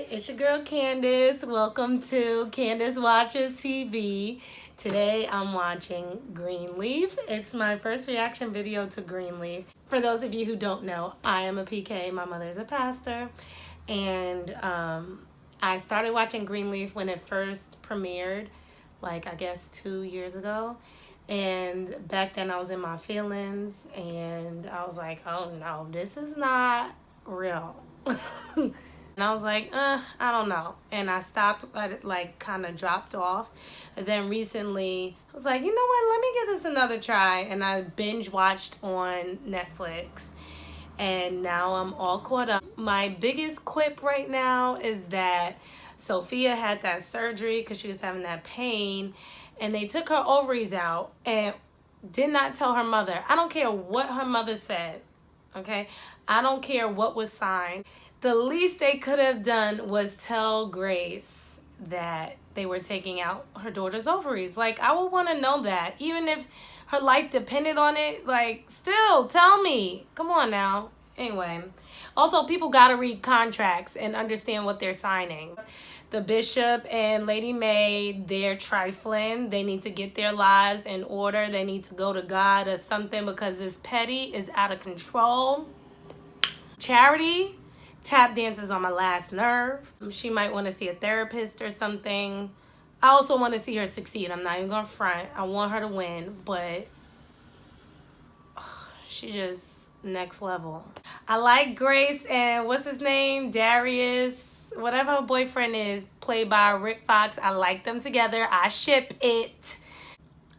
It's your girl Candice. Welcome to Candice Watches TV. Today I'm watching Greenleaf. It's my first reaction video to Greenleaf. For those of you who don't know, I am a PK. My mother's a pastor. And I started watching Greenleaf when it first premiered, like I guess 2 years ago. And back then I was in my feelings and I was like, oh no, this is not real. And I was like, I don't know. And I stopped, like kind of dropped off. And then recently I was like, you know what, let me give this another try. And I binge watched on Netflix. And now I'm all caught up. My biggest quip right now is that Sophia had that surgery because she was having that pain. And they took her ovaries out and did not tell her mother. I don't care what her mother said. Okay? I don't care what was signed. The least they could have done was tell Grace that they were taking out her daughter's ovaries. Like, I would want to know that. Even if her life depended on it, like, still, tell me. Come on now. Anyway. Also, people got to read contracts and understand what they're signing. The bishop and Lady May, they're trifling. They need to get their lives in order. They need to go to God or something because this petty is out of control. Charity tap dances on my last nerve. She might want to see a therapist or something. I also want to see her succeed. I'm not even going to front. I want her to win, but she just next level. I like Grace and what's his name? Darius. Whatever her boyfriend is, played by Rick Fox. I like them together. I ship it.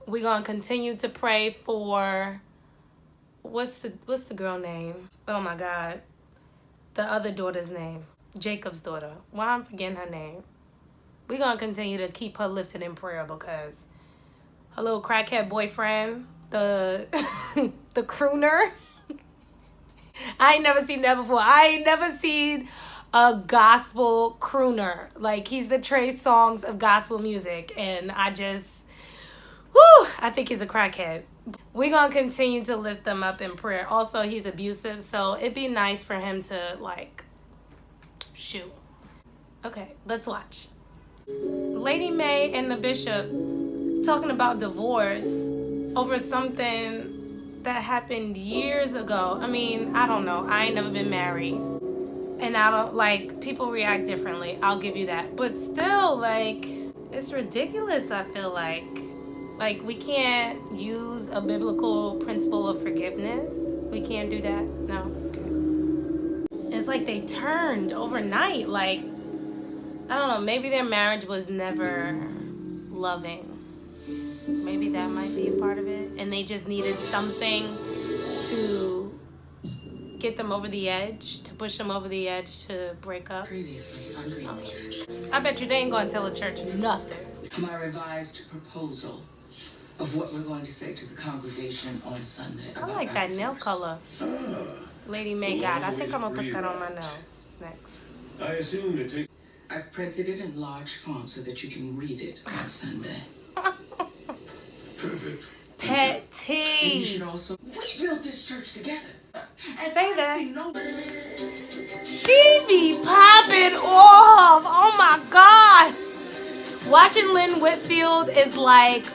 We're going to continue to pray for... What's the girl name? Oh, my God. The other daughter's name. Jacob's daughter. Why I'm forgetting her name. We're going to continue to keep her lifted in prayer because her little crackhead boyfriend, the the crooner. I ain't never seen that before. I ain't never seen a gospel crooner. Like, he's the Trey Songz of gospel music. And I just, I think he's a crackhead. We're going to continue to lift them up in prayer. Also, he's abusive. So it'd be nice for him to, like, shoot. Okay, let's watch. Lady May and the bishop talking about divorce over something that happened years ago. I mean, I don't know. I ain't never been married. And I don't, like, people react differently. I'll give you that. But still, like, it's ridiculous, I feel like. Like, we can't use a biblical principle of forgiveness. We can't do that. No? Okay. It's like they turned overnight. Like, I don't know. Maybe their marriage was never loving. Maybe that might be a part of it. And they just needed something to get them over the edge, to push them over the edge to break up. Previously on Greenleaf. I bet you they ain't gonna tell the church nothing. My revised proposal of what we're going to say to the congregation on Sunday. I like that nail color Lady May got. I think I'm gonna put that on my nails next. I assume it takes... I've printed it in large font so that you can read it on Sunday. Perfect. Petty. And you should also... We built this church together. Say that. She be popping off. Oh my God. Watching Lynn Whitfield is like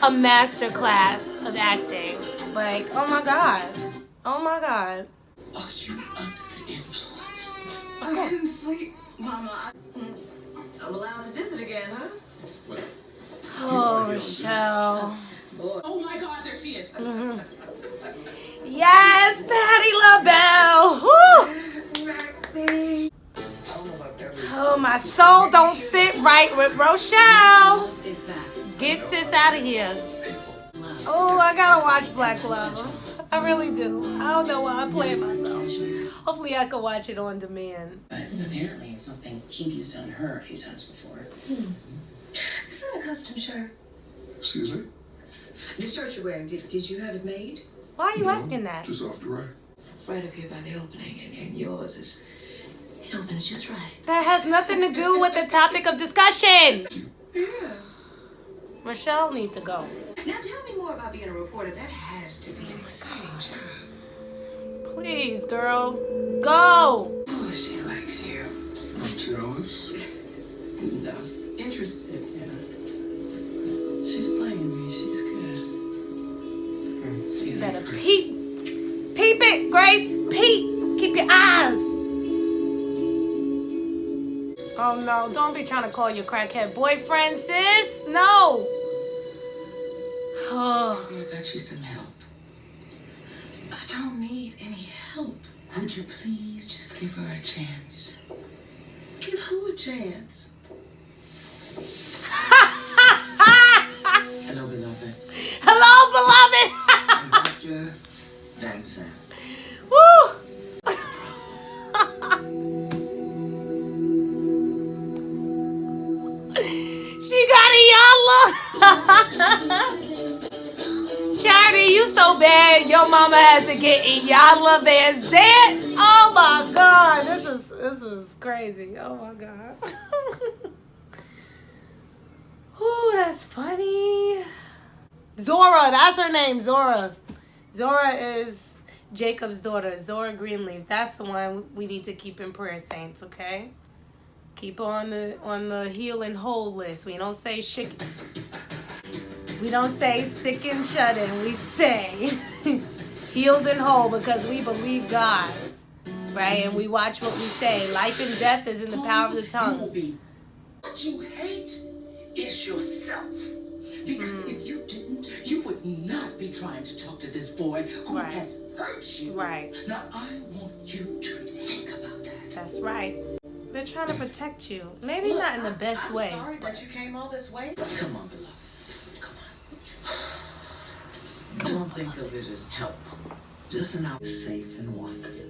a master class of acting. Like, oh my God. Oh my God. Are you under the influence? Okay. I couldn't sleep, Mama. I'm allowed to visit again, huh? What? Oh, Michelle. Oh my God, there she is. Yes, Patti LaBelle. Maxie. Oh, my soul don't sit right with Rochelle. Get sis out of here. Oh, I gotta watch Black Love. I really do. I don't know why I play myself. Hopefully I can watch it on demand. But apparently it's something he'd used on her a few times before. Is that a custom shirt? Excuse me? The shirt you're wearing, did you have it made? Why are you asking that? Just off the right. Right up here by the opening, and yours is... It opens just right. That has nothing to do with the topic of discussion. Yeah. Rochelle needs to go. Now tell me more about being a reporter. That has to be an exciting job. Please, girl. Go. Oh, she likes you. Michelle, jealous? No. Interested, yeah. She's playing me. She's good. See you Better later. peep. Peep it, Grace. Peep. Keep your eyes. Oh no, don't be trying to call your crackhead boyfriend, sis. No. Oh. I got you some help. I don't need any help. Would you please just give her a chance? Give who a chance? Hello, beloved. Hello, beloved. Dr. Vincent. Woo. She got IYANLA. Charity, you so bad. Your mama had to get IYANLA Van Zant. Oh my God, this is crazy. Oh my God. Ooh, that's funny. Zora, that's her name, Zora. Zora is Jacob's daughter, Zora Greenleaf. That's the one we need to keep in prayer, saints. Okay, keep her on the heal and whole list. We don't say sick. We don't say sick and shut in. We say healed and whole because we believe God, right? And we watch what we say. Life and death is in the power of the tongue. What you hate is yourself. Because if you didn't, you would not be trying to talk to this boy who Right. has hurt you. Right. Now, I want you to think about that. That's right. They're trying to protect you. Maybe not in the best way. Sorry that you came all this way. Come on, beloved. Come on. Don't think of it as help. Just an hour safe and wanted.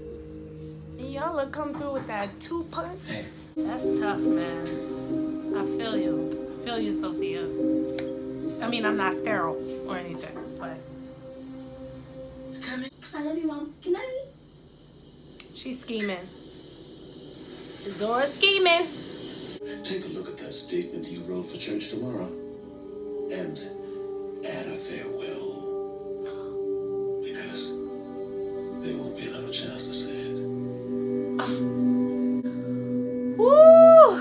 Y'all look come through with that 2-punch. Hey. That's tough, man. I feel you. I feel you, Sophia. I mean, I'm not sterile or anything, but Come in. I love you, Mom. Good night. she's scheming. Zora's scheming. Take a look at that statement you wrote for church tomorrow. And add a farewell. Because there won't be another chance to say it. Woo!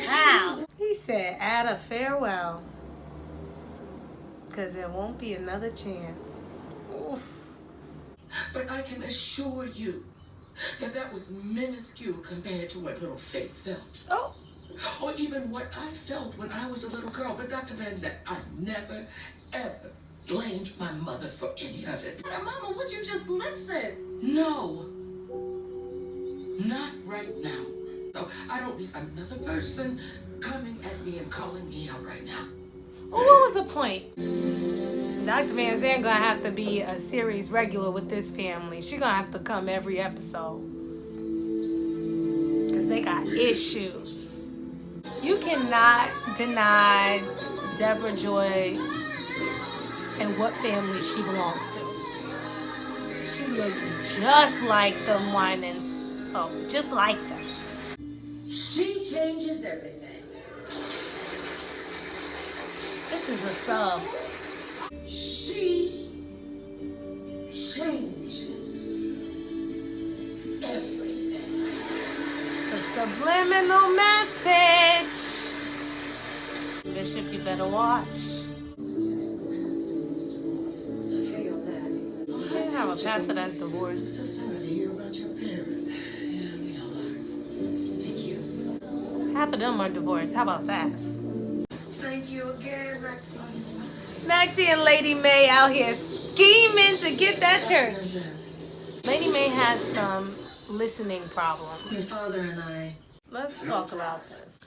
How? He said, add a farewell. Because there won't be another chance. Oof. But I can assure you that that was minuscule compared to what little Faith felt. Oh. Or even what I felt when I was a little girl. But Dr. Van Zant, I never, ever blamed my mother for any of it. But Mama, would you just listen? No. Not right now. So I don't need another person coming at me and calling me out right now. Well, what was the point? Dr. Van Zant gonna have to be a series regular with this family. She gonna have to come every episode. Because they got issues. You cannot deny Deborah Joy and what family she belongs to. She looked just like them Winans folk. Just like them. She changes everything. This is a sub. She changes everything. It's a subliminal message. Bishop, you better watch. I feel you on that. You can't have a pastor that's divorced. So sorry to hear about your parents. Yeah, we all are. Thank you. Half of them are divorced. How about that? Thank you again, Rexon. Maxie and Lady May out here scheming to get that church. Lady May has some listening problems. Your father and I. Let's talk about this.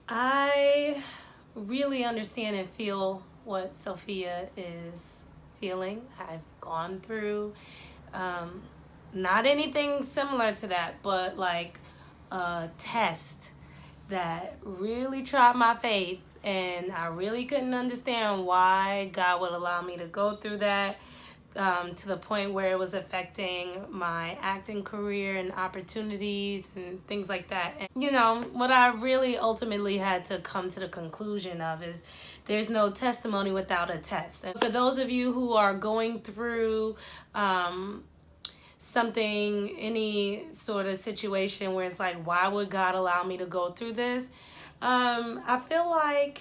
I really understand and feel what Sophia is feeling. I've gone through not anything similar to that, but like a test that really tried my faith, and I really couldn't understand why God would allow me to go through that to the point where it was affecting my acting career and opportunities and things like that. And, you know, what I really ultimately had to come to the conclusion of is there's no testimony without a test. And for those of you who are going through something, any sort of situation where it's like, why would God allow me to go through this? I feel like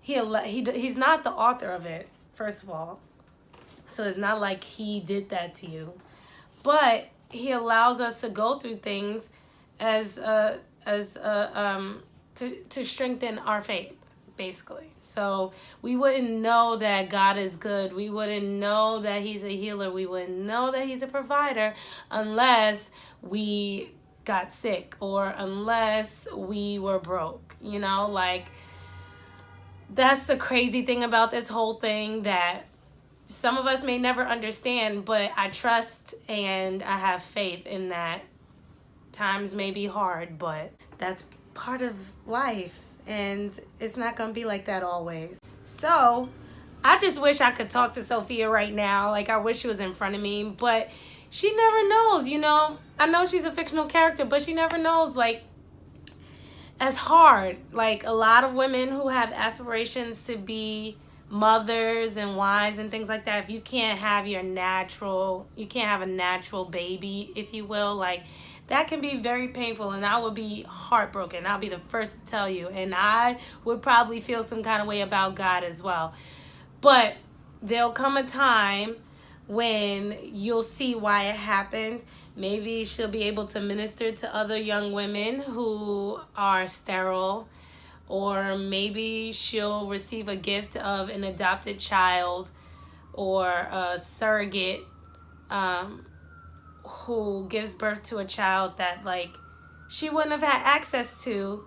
he's not the author of it, first of all. So it's not like he did that to you. But he allows us to go through things to strengthen our faith, basically. So we wouldn't know that God is good. We wouldn't know that he's a healer. We wouldn't know that he's a provider unless we got sick or unless we were broke. You know, like, that's the crazy thing about this whole thing that some of us may never understand, but I trust and I have faith in that. Times may be hard, but that's part of life, and it's not gonna be like that always. So I just wish I could talk to Sophia right now. Like, I wish she was in front of me, but she never knows, you know. I know she's a fictional character, but she never knows. Like, it's hard. Like, a lot of women who have aspirations to be mothers and wives and things like that, if you can't have a natural baby, if you will, like, that can be very painful, and I would be heartbroken. I'll be the first to tell you, and I would probably feel some kind of way about God as well. But there'll come a time when you'll see why it happened. Maybe she'll be able to minister to other young women who are sterile, or maybe she'll receive a gift of an adopted child or a surrogate who gives birth to a child that, like, she wouldn't have had access to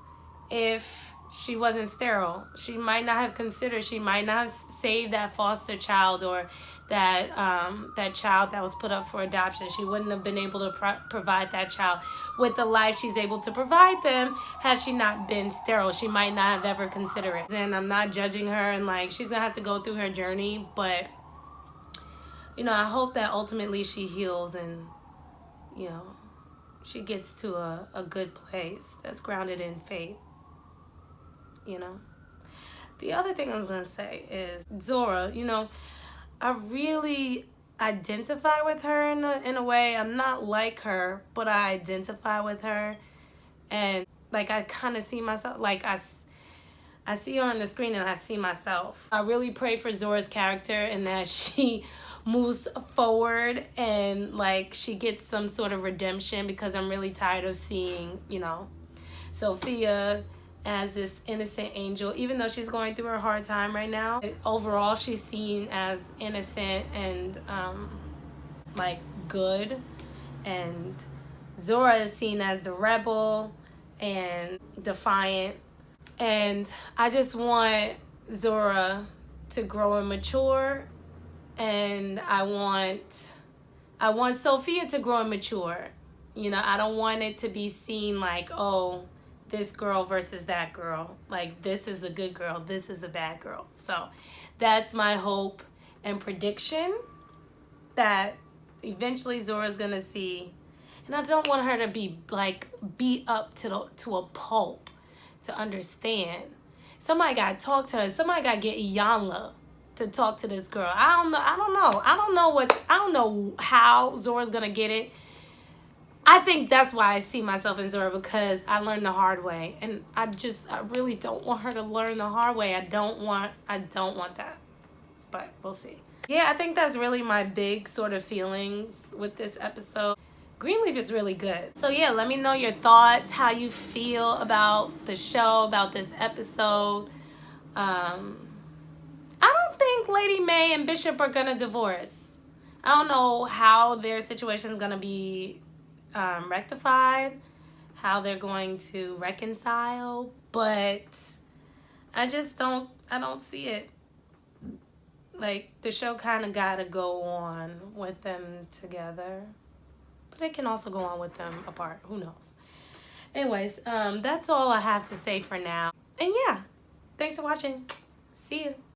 if she wasn't sterile. She might not have considered, she might not have saved that foster child or that child that was put up for adoption. She wouldn't have been able to provide that child with the life she's able to provide them had she not been sterile. She might not have ever considered it. And I'm not judging her, and, like, she's gonna have to go through her journey, but, you know, I hope that ultimately she heals and, you know, she gets to a good place that's grounded in faith, you know. The other thing I was gonna say is Zora, you know, I really identify with her in a way. I'm not like her, but I identify with her, and, like, I kind of see myself, like, I see her on the screen and I see myself. I really pray for Zora's character and that she moves forward and, like, she gets some sort of redemption, because I'm really tired of seeing, you know, Sophia as this innocent angel, even though she's going through her hard time right now. Overall, she's seen as innocent and like, good, and Zora is seen as the rebel and defiant. And I just want Zora to grow and mature, and I want Sophia to grow and mature. You know, I don't want it to be seen like, oh, this girl versus that girl. Like, this is the good girl, this is the bad girl. So that's my hope and prediction, that eventually Zora's gonna see. And I don't want her to be, like, beat up to a pulp to understand. Somebody gotta talk to her. Somebody gotta get IYANLA to talk to this girl. I don't know how Zora's gonna get it. I think that's why I see myself in Zora, because I learned the hard way, and I really don't want her to learn the hard way. I don't want that, but we'll see. Yeah, I think that's really my big sort of feelings with this episode. Greenleaf is really good. So yeah, let me know your thoughts, how you feel about the show, about this episode. I don't think Lady May and Bishop are gonna divorce. I don't know how their situation is gonna be rectified, how they're going to reconcile, but I don't see it. Like, the show kind of gotta go on with them together, but it can also go on with them apart. Who knows? Anyways, that's all I have to say for now. And yeah, thanks for watching. See you.